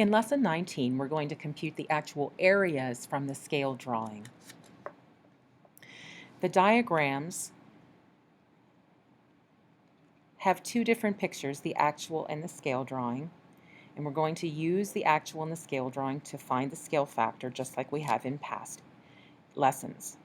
In Lesson 19, we're going to compute the actual areas from the scale drawing. The diagrams have two different pictures, the actual and the scale drawing, and we're going to use the actual and the scale drawing to find the scale factor, just like we have in past lessons.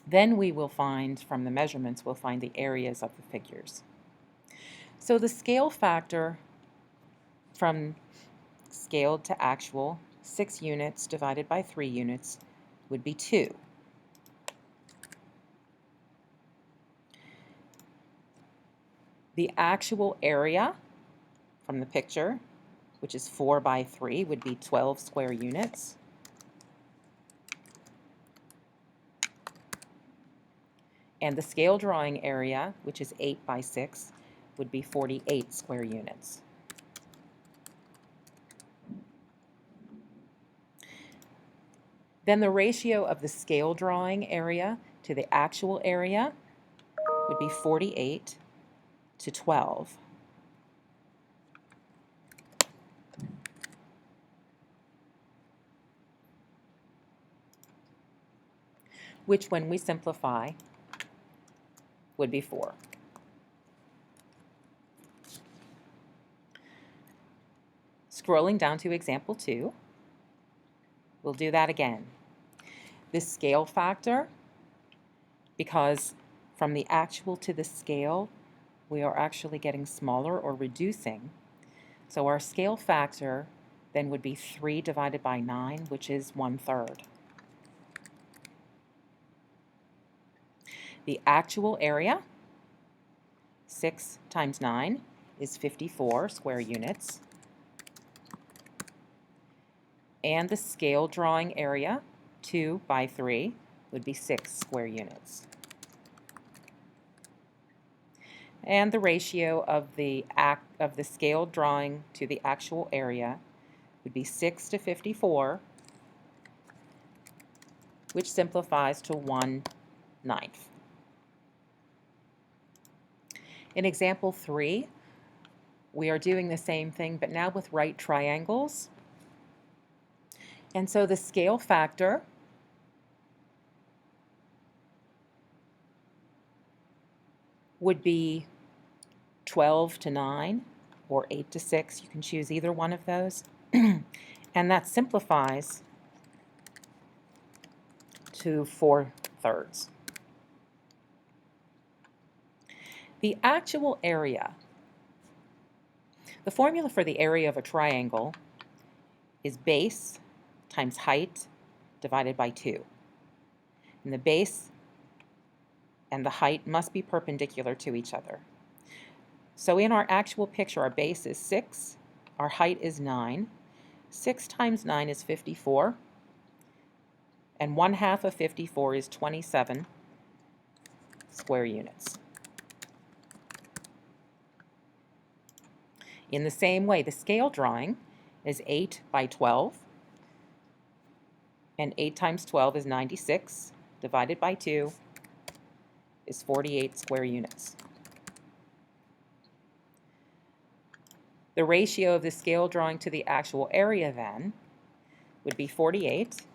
Then we will find, from the measurements, we'll find the areas of the figures. So the scale factor from scaled to actual, 6 units divided by 3 units would be 2. The actual area from the picture, which is 4 by 3, would be 12 square units. And the scale drawing area, which is 8 by 6, would be 48 square units. Then the ratio of the scale drawing area to the actual area would be 48 to 12. Which, when we simplify, would be 4. Scrolling down to example 2, we'll do that again. This scale factor, because from the actual to the scale, we are actually getting smaller or reducing. So our scale factor then would be 3 divided by 9, which is 1/3. The actual area, 6 times 9, is 54 square units. And the scale drawing area, 2 by 3, would be 6 square units. And the ratio of the scale drawing to the actual area would be 6 to 54, which simplifies to 1/9. In example 3, we are doing the same thing, but now with right triangles. And so the scale factor would be 12 to 9 or 8 to 6. You can choose either one of those. And that simplifies to 4/3. The actual area. The formula for the area of a triangle is base times height divided by 2. And the base and the height must be perpendicular to each other. So in our actual picture, our base is 6, our height is 9. 6 times 9 is 54, and 1/2 of 54 is 27 square units. In the same way, the scale drawing is 8 by 12, and 8 times 12 is 96, divided by 2 is 48 square units. The ratio of the scale drawing to the actual area then would be 48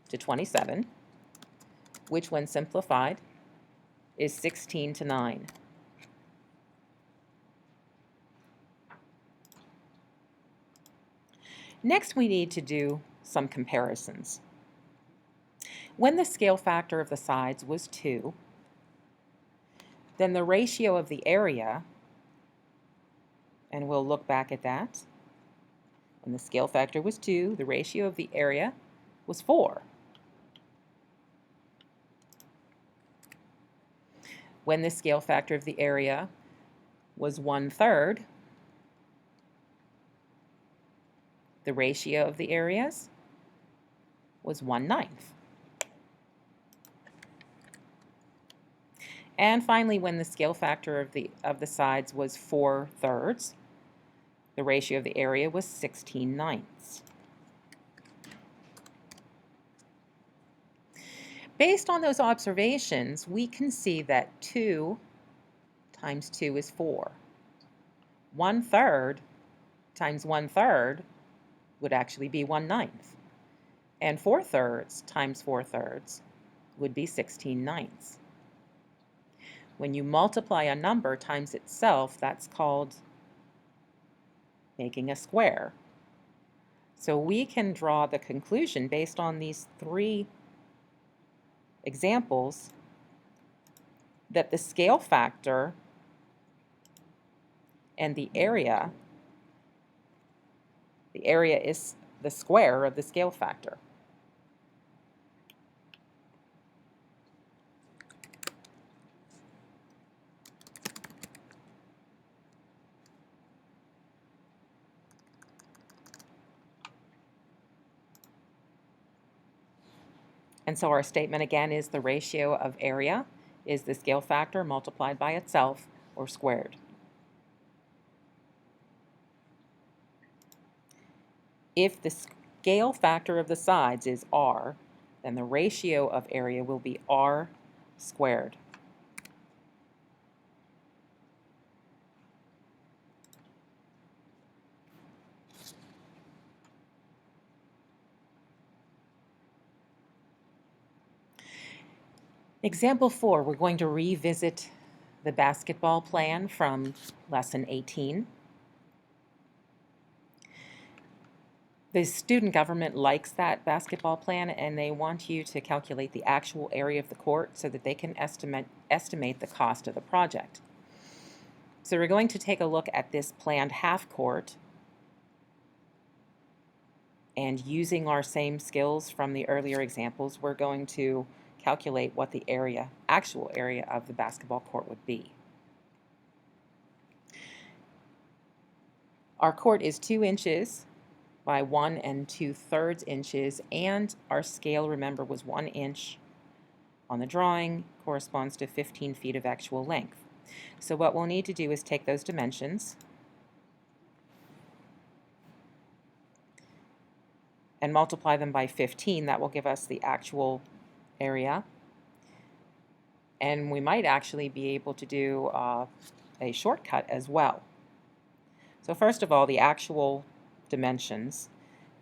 to 27, which when simplified is 16 to 9. Next, we need to do some comparisons. When the scale factor of the sides was 2, then the ratio of the area, and we'll look back at that. When the scale factor was 2, the ratio of the area was 4. When the scale factor of the area was 1/3, the ratio of the areas was 1/9. And finally, when the scale factor of the sides was 4/3, the ratio of the area was 16/9. Based on those observations, we can see that 2 times 2 is 4. 1/3 times 1/3 would actually be 1/9. And 4/3 times 4/3 would be 16/9. When you multiply a number times itself, that's called making a square. So we can draw the conclusion based on these three examples that the scale factor and the area is the square of the scale factor. And so our statement again is the ratio of area is the scale factor multiplied by itself or squared. If the scale factor of the sides is r, then the ratio of area will be r squared. Example 4, we're going to revisit the basketball plan from lesson 18. The student government likes that basketball plan, and they want you to calculate the actual area of the court so that they can estimate the cost of the project. So we're going to take a look at this planned half court, and using our same skills from the earlier examples, we're going to calculate what the actual area of the basketball court would be. Our court is 2 inches by 1 2/3 inches, and our scale, remember, was 1 inch on the drawing, corresponds to 15 feet of actual length. So what we'll need to do is take those dimensions and multiply them by 15. That will give us the actual area. And we might actually be able to do a shortcut as well. So first of all, the actual dimensions.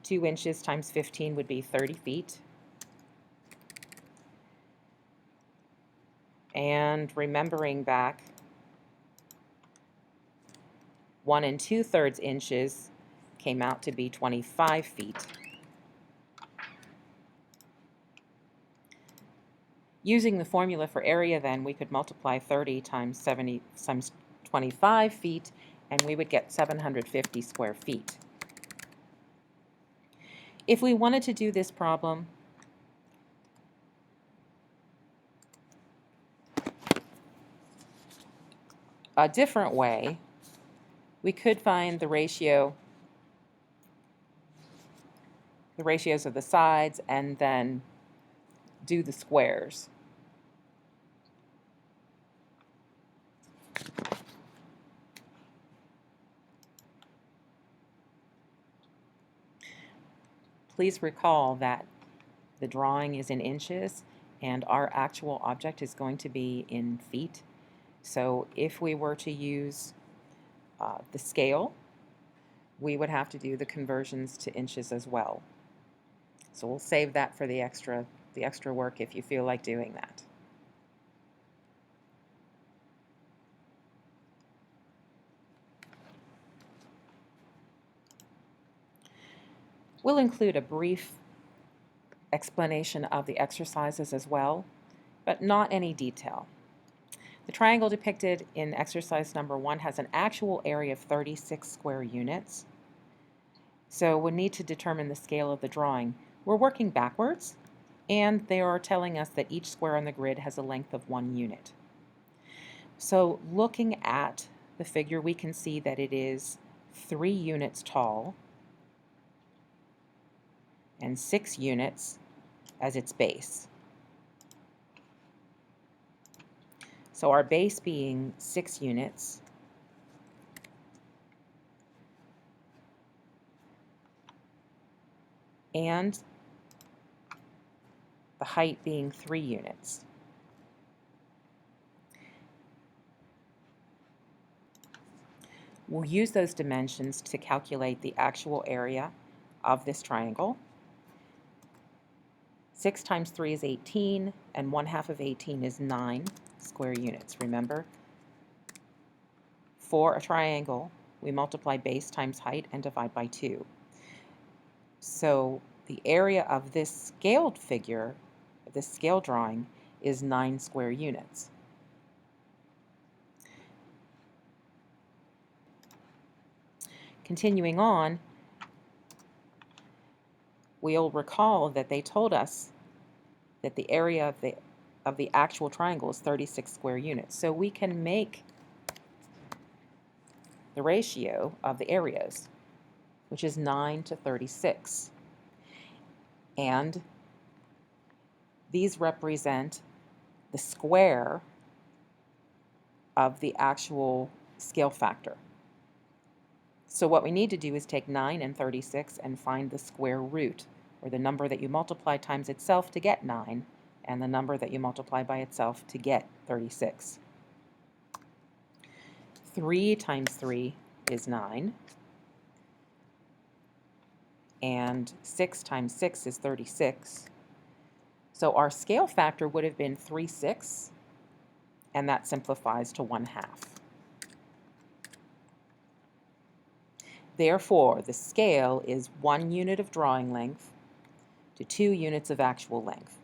2 inches times 15 would be 30 feet. And remembering back, 1 2/3 inches came out to be 25 feet. Using the formula for area, then, we could multiply 30 times 70 times 25 feet, and we would get 750 square feet. If we wanted to do this problem a different way, we could find the ratios of the sides and then do the squares. Please recall that the drawing is in inches and our actual object is going to be in feet. So if we were to use the scale, we would have to do the conversions to inches as well. So we'll save that for the extra work if you feel like doing that. We'll include a brief explanation of the exercises as well, but not any detail. The triangle depicted in exercise number 1 has an actual area of 36 square units. So we'll need to determine the scale of the drawing. We're working backwards, and they are telling us that each square on the grid has a length of 1 unit. So looking at the figure, we can see that it is 3 units tall and 6 units as its base. So our base being 6 units, and the height being 3 units. We'll use those dimensions to calculate the actual area of this triangle. 6 times 3 is 18, and 1/2 of 18 is 9 square units, remember? For a triangle, we multiply base times height and divide by 2. So the area of this scaled figure, this scale drawing, is 9 square units. Continuing on, we'll recall that they told us that the area of the actual triangle is 36 square units. So we can make the ratio of the areas, which is 9 to 36. And these represent the square of the actual scale factor. So what we need to do is take 9 and 36 and find the square root, or the number that you multiply times itself to get 9, and the number that you multiply by itself to get 36. 3 times 3 is 9, and 6 times 6 is 36. So our scale factor would have been 3/6, and that simplifies to 1/2. Therefore, the scale is 1 unit of drawing length to 2 units of actual length.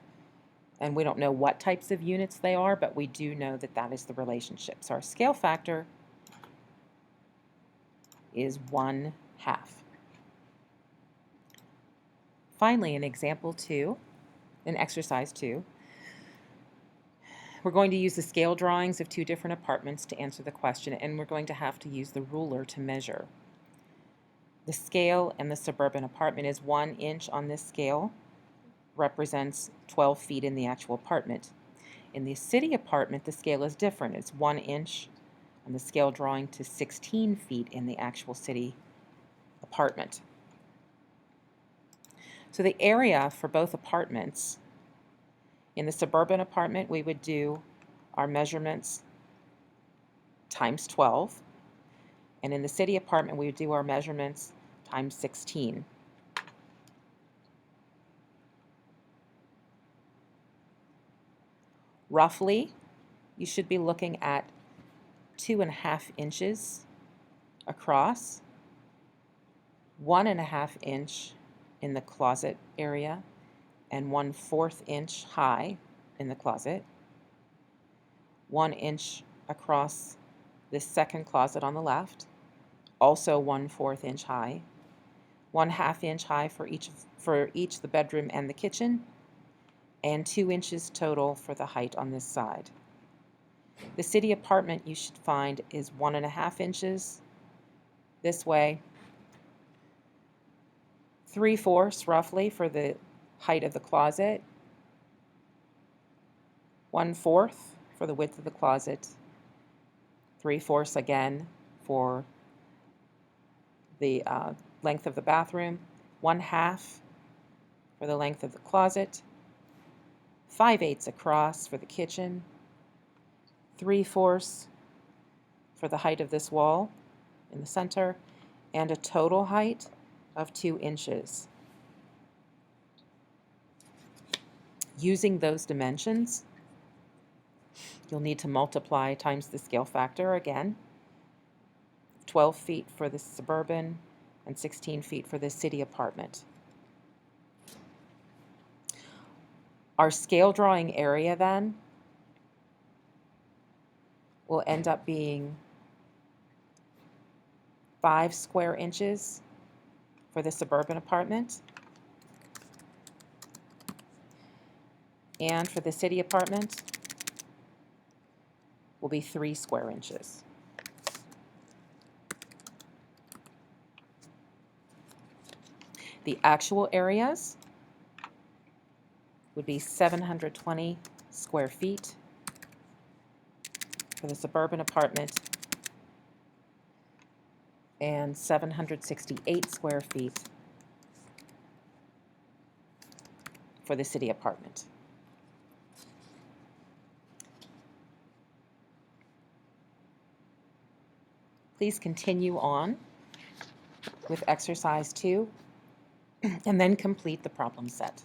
And we don't know what types of units they are, but we do know that that is the relationship. So our scale factor is 1/2. Finally, in example 2, in exercise 2, we're going to use the scale drawings of 2 different apartments to answer the question, and we're going to have to use the ruler to measure. The scale in the suburban apartment is 1 inch on this scale, represents 12 feet in the actual apartment. In the city apartment, the scale is different. It's 1 inch on the scale drawing to 16 feet in the actual city apartment. So the area for both apartments, in the suburban apartment, we would do our measurements times 12. And in the city apartment, we would do our measurements times 16. Roughly, you should be looking at 2.5 inches across, 1.5 inch in the closet area, and 1/4 inch high in the closet, 1 inch across this second closet on the left, also 1/4 inch high, 1/2 inch high for each the bedroom and the kitchen, and 2 inches total for the height on this side. The city apartment you should find is 1.5 inches this way, 3/4 roughly for the height of the closet, 1/4 for the width of the closet, 3/4 again for the length of the bathroom, 1/2 for the length of the closet, 5/8 across for the kitchen, 3/4 for the height of this wall in the center, and a total height of 2 inches. Using those dimensions, you'll need to multiply times the scale factor again, 12 feet for the suburban and 16 feet for the city apartment. Our scale drawing area then will end up being 5 square inches for the suburban apartment, and for the city apartment will be 3 square inches. The actual areas would be 720 square feet for the suburban apartment and 768 square feet for the city apartment. Please continue on with exercise 2 and then complete the problem set.